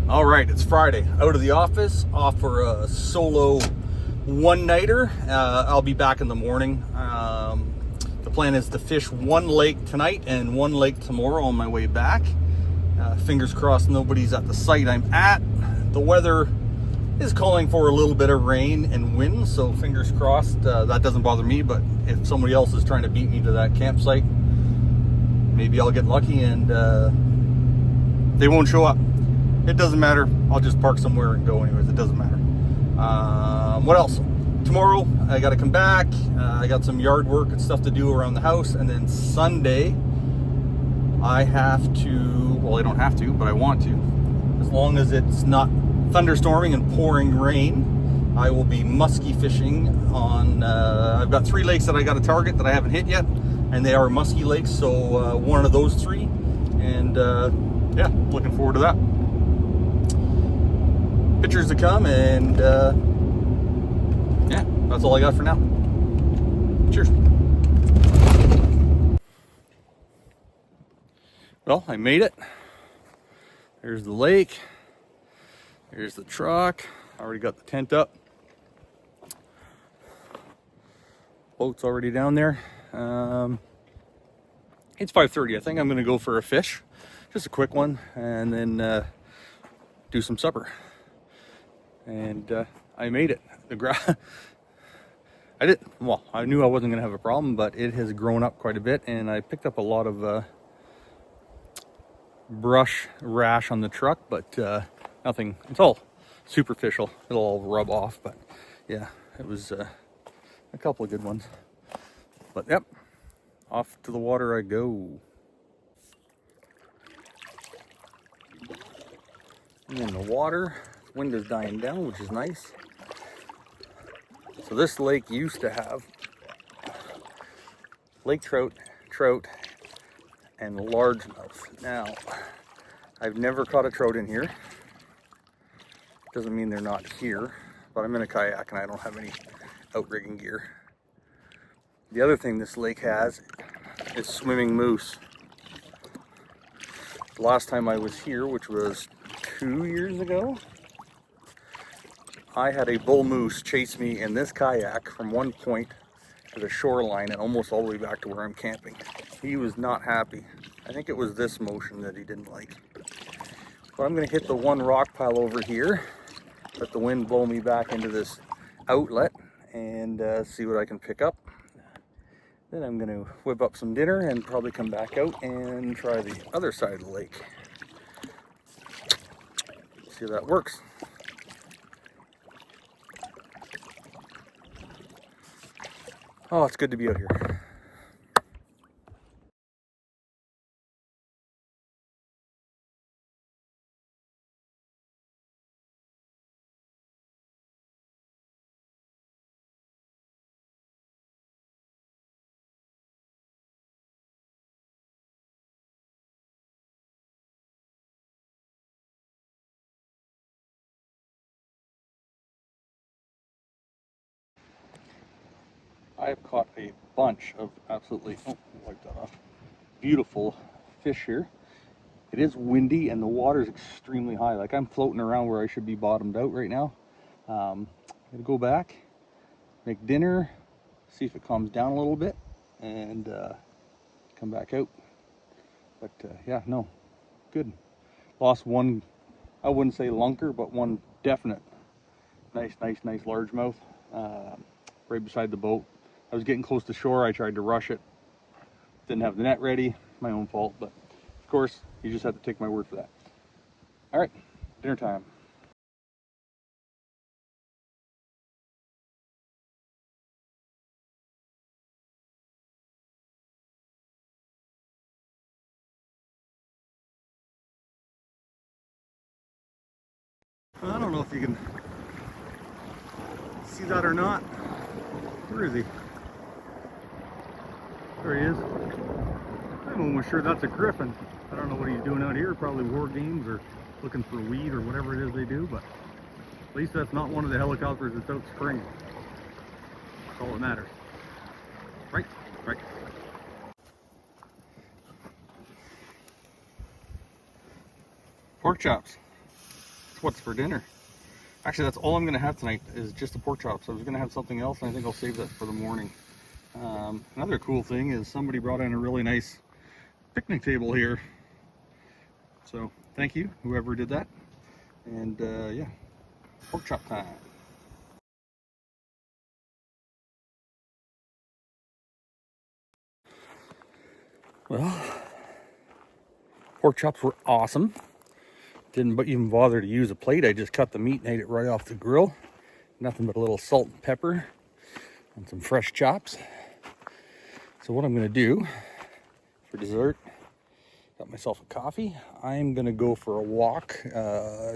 All right, it's Friday. Out of the office, off for a solo one-nighter. I'll be back in the morning. The plan is to fish one lake tonight and one lake tomorrow on my way back. Fingers crossed nobody's at the site I'm at. The weather is calling for a little bit of rain and wind, so fingers crossed that doesn't bother me, but if somebody else is trying to beat me to that campsite, maybe I'll get lucky and they won't show up. It doesn't matter. I'll just park somewhere and go anyways. It doesn't matter. What else? Tomorrow, I got to come back. I got some yard work and stuff to do around the house. And then Sunday, I have to, well, I don't have to, but I want to. As long as it's not thunderstorming and pouring rain, I will be muskie fishing on, I've got 3 lakes that I got to target that I haven't hit yet. And they are muskie lakes, so one of those 3. And yeah, looking forward to that. Pictures to come, and yeah, that's all I got for now. Cheers. Well, I made it. There's the lake. There's the truck. I already got the tent up. Boat's already down there. It's 5:30. I think I'm going to go for a fish, just a quick one, and then do some supper. And I made it. I knew I wasn't going to have a problem, but it has grown up quite a bit, and I picked up a lot of brush rash on the truck, but nothing. It's all superficial. It'll all rub off, but yeah, it was a couple of good ones. But yep, off to the water I go. And in the water, wind is dying down, which is nice. So this lake used to have lake trout, and largemouth. Now, I've never caught a trout in here. Doesn't mean they're not here, but I'm in a kayak and I don't have any outrigging gear. The other thing this lake has is swimming moose. The last time I was here, which was 2 years ago, I had a bull moose chase me in this kayak from one point to the shoreline and almost all the way back to where I'm camping. He was not happy. I think it was this motion that he didn't like. But I'm going to hit the one rock pile over here, let the wind blow me back into this outlet, and see what I can pick up. Then I'm going to whip up some dinner and probably come back out and try the other side of the lake. See if that works. Oh, it's good to be out here. I have caught a bunch of absolutely, wipe that off, beautiful fish here. It is windy and the water is extremely high. Like, I'm floating around where I should be bottomed out right now. I'm gonna go back, make dinner, see if it calms down a little bit, and come back out. But yeah, no, good. Lost one, I wouldn't say lunker, but one definite nice largemouth right beside the boat. I was getting close to shore. I tried to rush it. Didn't have the net ready. My own fault, but of course, you just have to take my word for that. All right, dinner time. I don't know if you can see that or not. Where is he? There he is. I'm almost sure that's a griffin. I don't know what he's doing out here. Probably war games or looking for weed or whatever it is they do, but at least that's not one of the helicopters that's out spraying. That's all that matters. Right? Right. Pork chops. what's for dinner. Actually, that's all I'm gonna have tonight is just the pork chops. I was gonna have something else, and I think I'll save that for the morning. Another cool thing is somebody brought in a really nice picnic table here. So thank you, whoever did that. And yeah, pork chop time. Well, pork chops were awesome. Didn't even bother to use a plate. I just cut the meat and ate it right off the grill. Nothing but a little salt and pepper and some fresh chops. So what I'm gonna do for dessert, got myself a coffee. I'm gonna go for a walk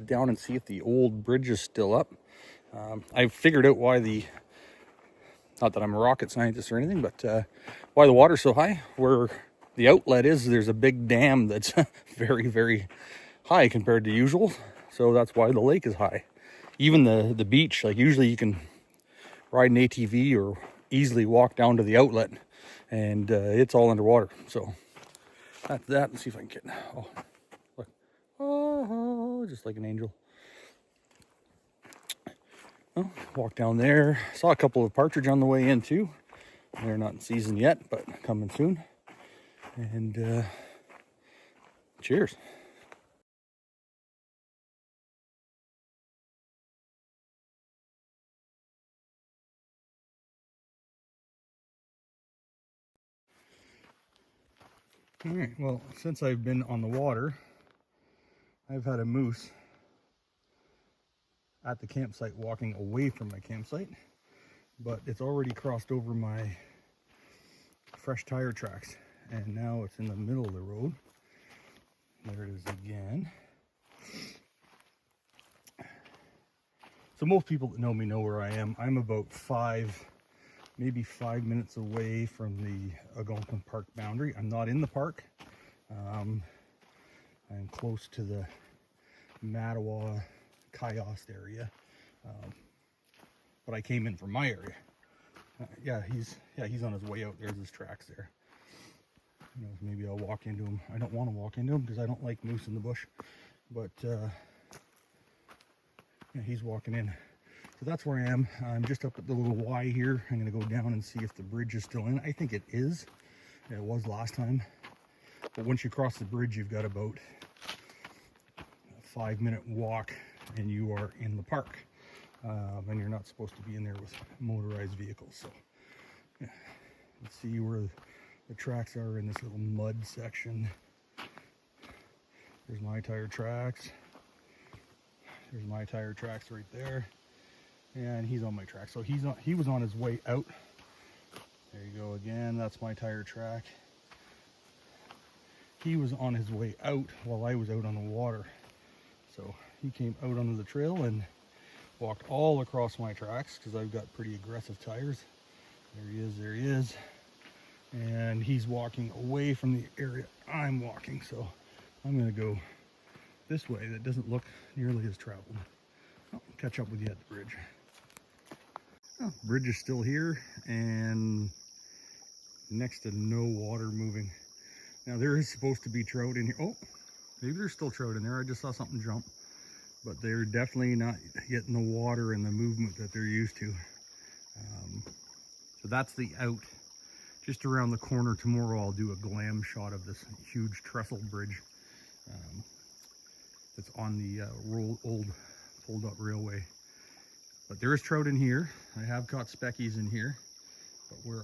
down and see if the old bridge is still up. I figured out why not that I'm a rocket scientist or anything, but why the water's so high. Where the outlet is, there's a big dam that's very, very high compared to usual. So that's why the lake is high. Even the beach, like usually you can ride an ATV or easily walk down to the outlet, and it's all underwater. So that's that. Let's see if I can get, oh, look. Oh, just like an angel. Well, walk down there. Saw a couple of partridge on the way in too. They're not in season yet, but coming soon. And cheers. All right, well, since I've been on the water, I've had a moose at the campsite walking away from my campsite, but it's already crossed over my fresh tire tracks, and now it's in the middle of the road. There it is again. So most people that know me know where I am. I'm about maybe 5 minutes away from the Algonquin Park boundary. I'm not in the park. I'm close to the Mattawa, Kiosk area, but I came in from my area. Yeah, he's on his way out. There's his tracks there. You know, maybe I'll walk into him. I don't want to walk into him because I don't like moose in the bush, but yeah, he's walking in. So that's where I am. I'm just up at the little Y here. I'm going to go down and see if the bridge is still in. I think it is. It was last time. But once you cross the bridge, you've got about a 5-minute walk and you are in the park. And you're not supposed to be in there with motorized vehicles. So yeah, let's see where the tracks are in this little mud section. There's my tire tracks. There's my tire tracks right there. And he's on my track. So he was on his way out. There you go again. That's my tire track. He was on his way out while I was out on the water. So he came out onto the trail and walked all across my tracks because I've got pretty aggressive tires. There he is, there he is. And he's walking away from the area I'm walking. So I'm gonna go this way that doesn't look nearly as traveled. I'll catch up with you at the bridge. Oh, bridge is still here and next to no water moving. Now there is supposed to be trout in here. Oh, maybe there's still trout in there. I just saw something jump. But they're definitely not getting the water and the movement that they're used to. So that's the out. Just around the corner tomorrow, I'll do a glam shot of this huge trestle bridge. It's on the old fold-up railway. But there is trout in here. I have caught speckies in here. But where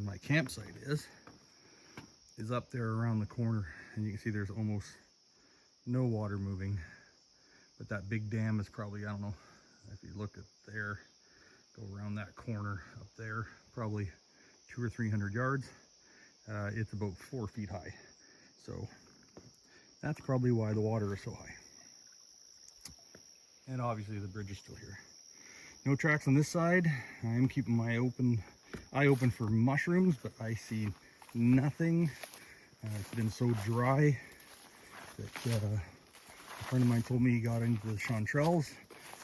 my campsite is up there around the corner. And you can see there's almost no water moving. But that big dam is probably, I don't know, if you look at there, go around that corner up there, probably 200 or 300 yards. It's about 4 feet high. So that's probably why the water is so high. And obviously the bridge is still here. No tracks on this side. I'm keeping my eye open for mushrooms, but I see nothing. It's been so dry that a friend of mine told me he got into the chanterelles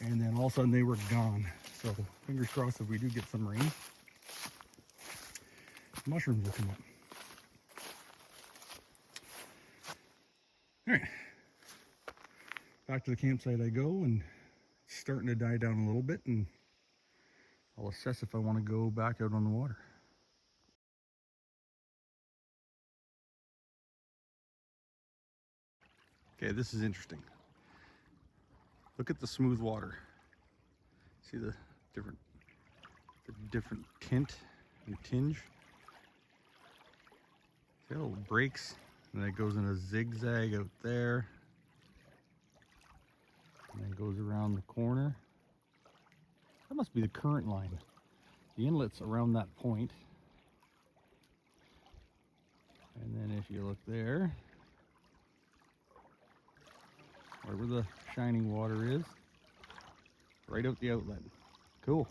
and then all of a sudden they were gone. So fingers crossed if we do get some rain, mushrooms will come up. All right, Back to the campsite I go, and it's starting to die down a little bit, and I'll assess if I want to go back out on the water. Okay, this is interesting. Look at the smooth water. See the different tint and tinge? See how it breaks, and then it goes in a zigzag out there, and then goes around the corner. That must be the current line. The inlet's around that point. And then if you look there, wherever the shining water is, right out the outlet. Cool.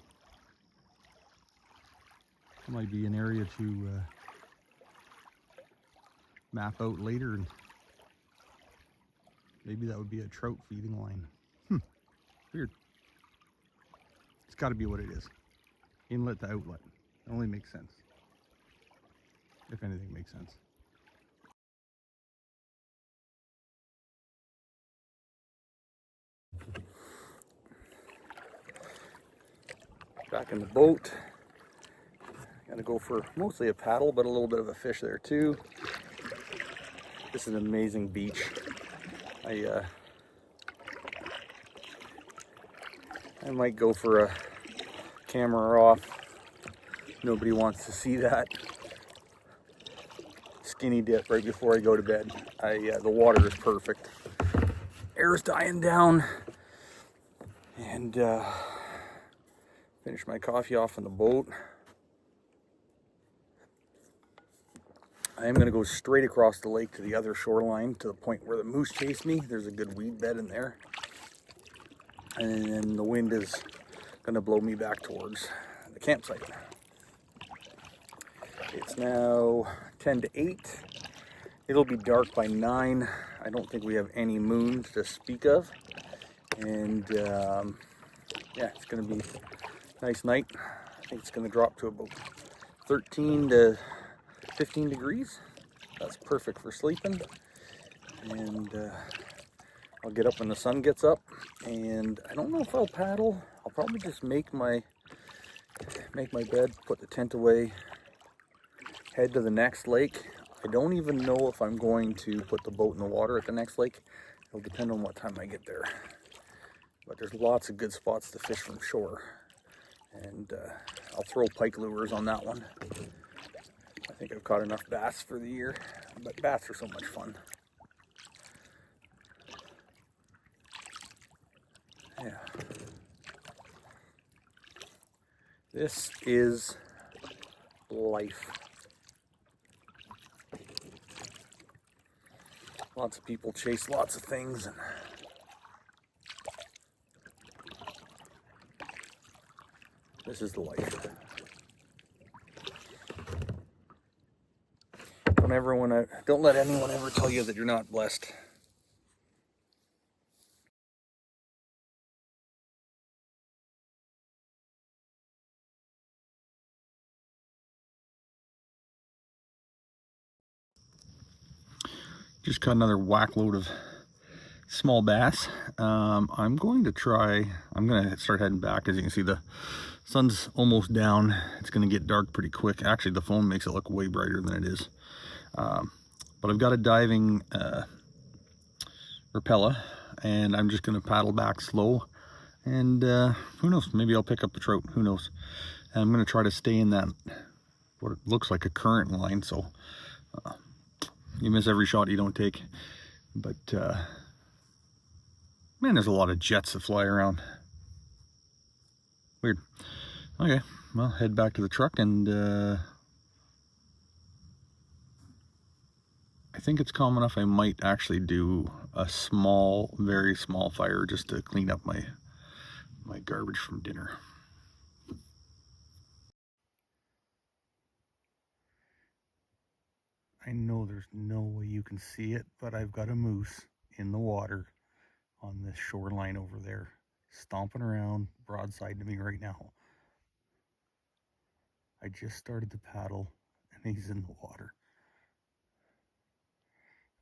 That might be an area to map out later, and maybe that would be a trout feeding line. Weird. It's got to be what it is. Inlet to outlet. It only makes sense. If anything makes sense. Back in the boat. Gotta go for mostly a paddle, but a little bit of a fish there too. This is an amazing beach. I might go for a camera off. Nobody wants to see that. Skinny dip right before I go to bed. The water is perfect. Air's dying down. And finish my coffee off on the boat. I am going to go straight across the lake to the other shoreline, to the point where the moose chased me. There's a good weed bed in there. And then the wind is going to blow me back towards the campsite. It's now 10 to 8. It'll be dark by 9. I don't think we have any moon to speak of. And yeah, it's going to be a nice night. I think it's going to drop to about 13 to 15 degrees. That's perfect for sleeping. And I'll get up when the sun gets up. And I don't know if I'll paddle. I'll probably just make my bed, put the tent away, head to the next lake. I don't even know if I'm going to put the boat in the water at the next lake. It'll depend on what time I get there. But there's lots of good spots to fish from shore. And I'll throw pike lures on that one. I think I've caught enough bass for the year, but bass are so much fun. Yeah. This is life. Lots of people chase lots of things, and this is the life. Don't let anyone ever tell you that you're not blessed. Just caught another whack load of small bass. I'm going to start heading back. As you can see, the sun's almost down. It's going to get dark pretty quick. Actually, the phone makes it look way brighter than it is. But I've got a diving Rapala, and I'm just going to paddle back slow. And who knows, maybe I'll pick up the trout. Who knows? And I'm going to try to stay in that, what it looks like a current line. So you miss every shot you don't take. But man, there's a lot of jets that fly around. Weird. Okay, well, head back to the truck, and I think it's calm enough. I might actually do a small, very small fire just to clean up my garbage from dinner. I know there's no way you can see it, but I've got a moose in the water on this shoreline over there, stomping around broadside to me right now. I just started to paddle, and he's in the water.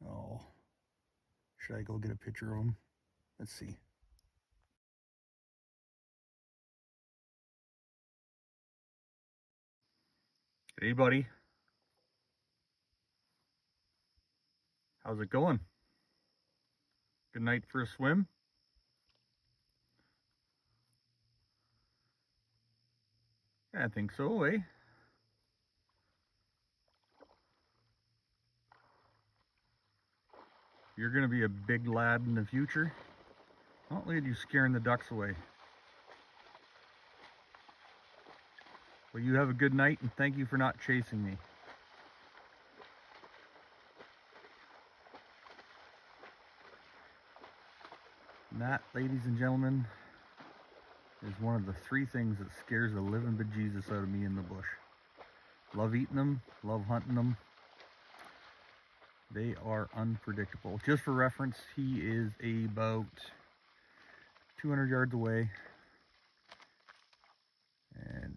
Oh, should I go get a picture of him? Let's see. Hey, buddy. How's it going? Good night for a swim? Yeah, I think so, eh? You're gonna be a big lad in the future. Don't let you scaring the ducks away. Well, you have a good night, and thank you for not chasing me. And that, ladies and gentlemen, is one of the 3 things that scares the living bejesus out of me in the bush. Love eating them, love hunting them. They are unpredictable. Just for reference, he is about 200 yards away. And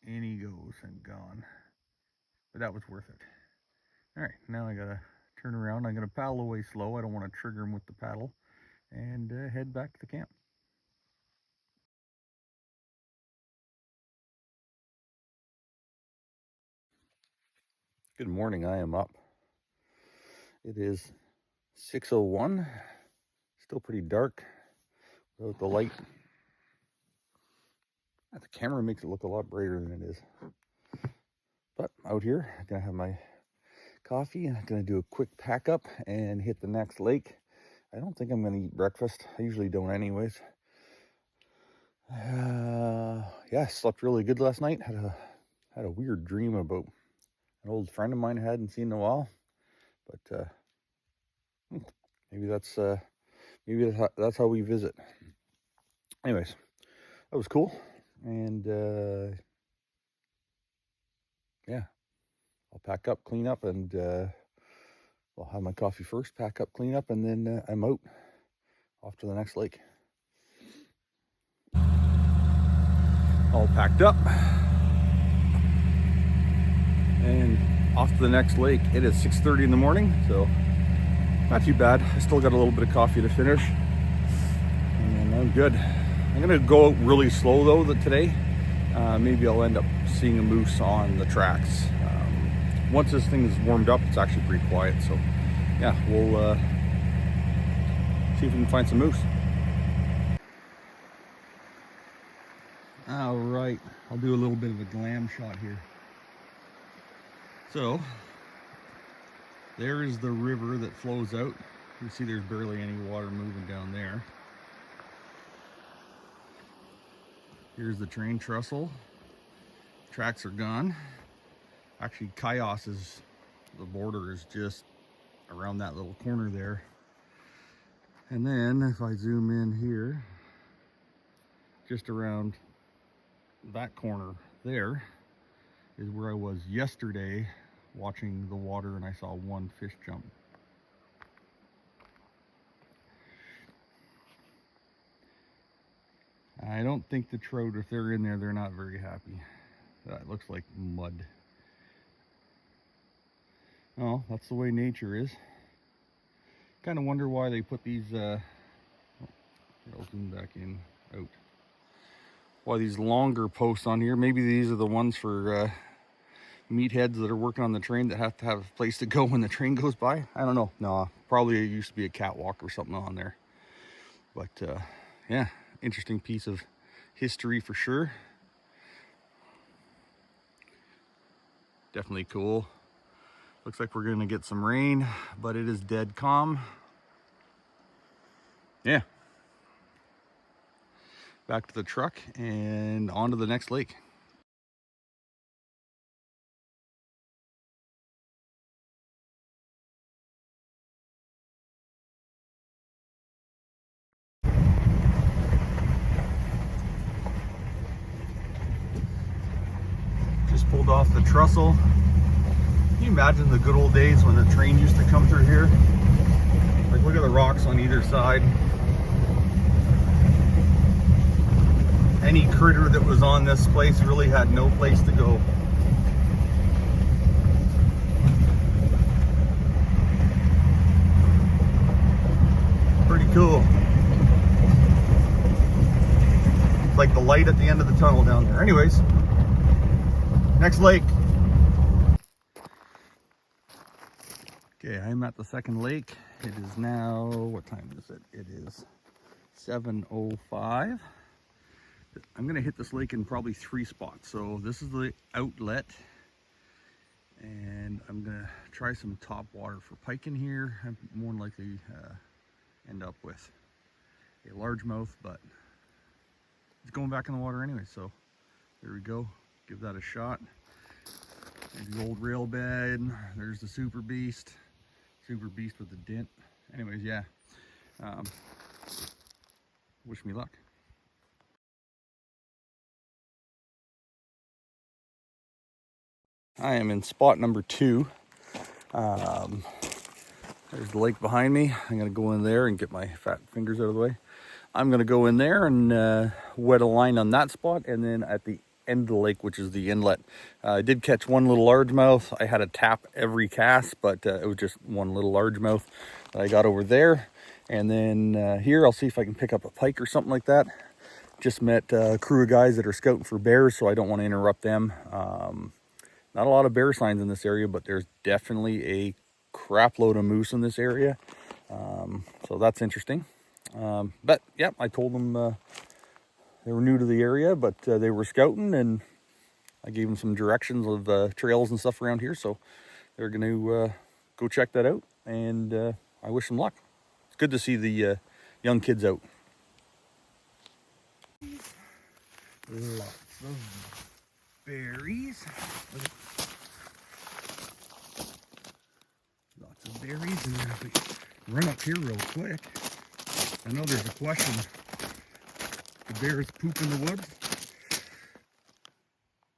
in he goes and gone. But that was worth it. Alright, now I gotta turn around. I'm gonna paddle away slow. I don't want to trigger him with the paddle. And head back to the camp. Good morning, I am up. It is 6:01, still pretty dark without the light. The camera makes it look a lot brighter than it is. But out here, I'm gonna have my coffee and I'm gonna do a quick pack up and hit the next lake. I don't think I'm gonna eat breakfast. I usually don't anyways. Yeah, slept really good last night. Had a weird dream about an old friend of mine I hadn't seen in a while. But maybe that's how we visit. Anyways, that was cool. And yeah, I'll pack up, clean up, and I'll have my coffee first, pack up, clean up, and then I'm out off to the next lake. All packed up and off to the next lake. It is 6:30 in the morning, so not too bad. I still got a little bit of coffee to finish, and I'm good. I'm gonna go out really slow though today. Maybe I'll end up seeing a moose on the tracks. Once this thing is warmed up, it's actually pretty quiet. So yeah, we'll see if we can find some moose. All right, I'll do a little bit of a glam shot here. So there is the river that flows out. You see there's barely any water moving down there. Here's the train trestle. Tracks are gone. Actually, Chios is, the border is just around that little corner there. And then if I zoom in here, just around that corner there is where I was yesterday watching the water, and I saw one fish jump. I don't think the trout, if they're in there, they're not very happy. That looks like mud. Oh, that's the way nature is. Kind of wonder why they put these, I'll zoom back in, out. Why these longer posts on here. Maybe these are the ones for meatheads that are working on the train that have to have a place to go when the train goes by. I don't know. No, probably it used to be a catwalk or something on there. But yeah, interesting piece of history for sure. Definitely cool. Looks like we're gonna get some rain, but it is dead calm. Yeah. Back to the truck and on to the next lake. Just pulled off the trestle. Can you imagine the good old days when the train used to come through here? Like, look at the rocks on either side. Any critter that was on this place really had no place to go. Pretty cool. It's like the light at the end of the tunnel down there. Anyways, next lake. Okay, I'm at the second lake. It is now, what time is it? It is 7:05. I'm gonna hit this lake in probably 3 spots. So this is the outlet, and I'm gonna try some top water for pike in here. I'm more than likely end up with a largemouth, but it's going back in the water anyway, so there we go. Give that a shot. There's the old rail bed. There's the Super Beast with the dent. Anyways, yeah, wish me luck. I am in spot number 2. There's the lake behind me. I'm gonna go in there and get my fat fingers out of the way. I'm gonna go in there and wet a line on that spot, and then at the end of the lake, which is the inlet, I did catch one little largemouth. I had to tap every cast, but it was just one little largemouth that I got over there. And then here, I'll see if I can pick up a pike or something like that. Just met a crew of guys that are scouting for bears, so I don't want to interrupt them. Not a lot of bear signs in this area, but there's definitely a crap load of moose in this area. So that's interesting. But yeah, I told them they were new to the area, but they were scouting, and I gave them some directions of trails and stuff around here. So they're going to go check that out, and I wish them luck. It's good to see the young kids out. Lots of berries. Lots of berries, and if we run up here real quick, I know there's a question. The bears poop in the woods?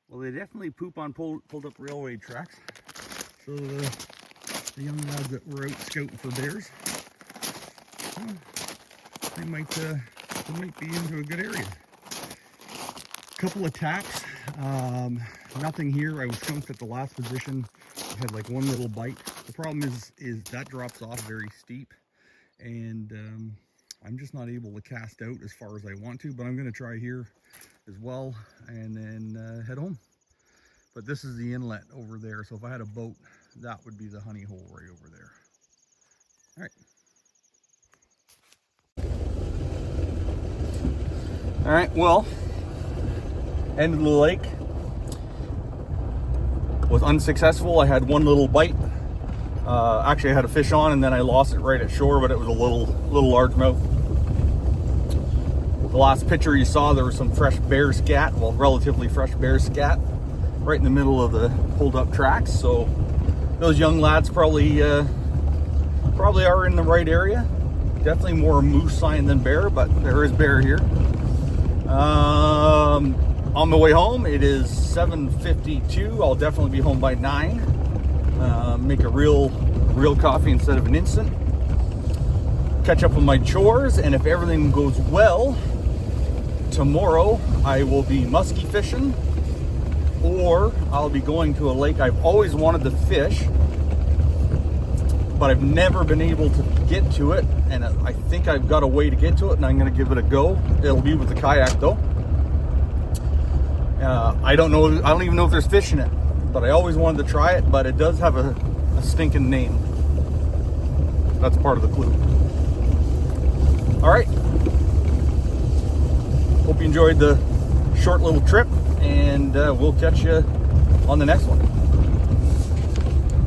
Well, they definitely poop on pulled up railway tracks. So the young lads that were out scouting for bears, well, they might be into a good area. Couple of taps, nothing here. I was skunked at the last position. I had like one little bite. The problem is that drops off very steep, and I'm just not able to cast out as far as I want to, but I'm going to try here as well, and then head home. But this is the inlet over there, so if I had a boat, that would be the honey hole right over there. All right. All right, well, end of the lake was unsuccessful. I had one little bite. Actually, I had a fish on, and then I lost it right at shore, but it was a little largemouth. The last picture you saw, there was some fresh bear scat, well, relatively fresh bear scat, right in the middle of the pulled up tracks. So those young lads probably are in the right area. Definitely more moose sign than bear, but there is bear here. On the way home, it is 7:52. I'll definitely be home by 9. Make a real coffee instead of an instant. Catch up with my chores, and if everything goes well, tomorrow I will be muskie fishing, or I'll be going to a lake I've always wanted to fish, but I've never been able to get to it, and I think I've got a way to get to it, and I'm going to give it a go. It'll be with the kayak though. I don't even know if there's fish in it, but I always wanted to try it, but it does have a stinking name. That's part of the clue. All right. Hope you enjoyed the short little trip, and we'll catch you on the next one.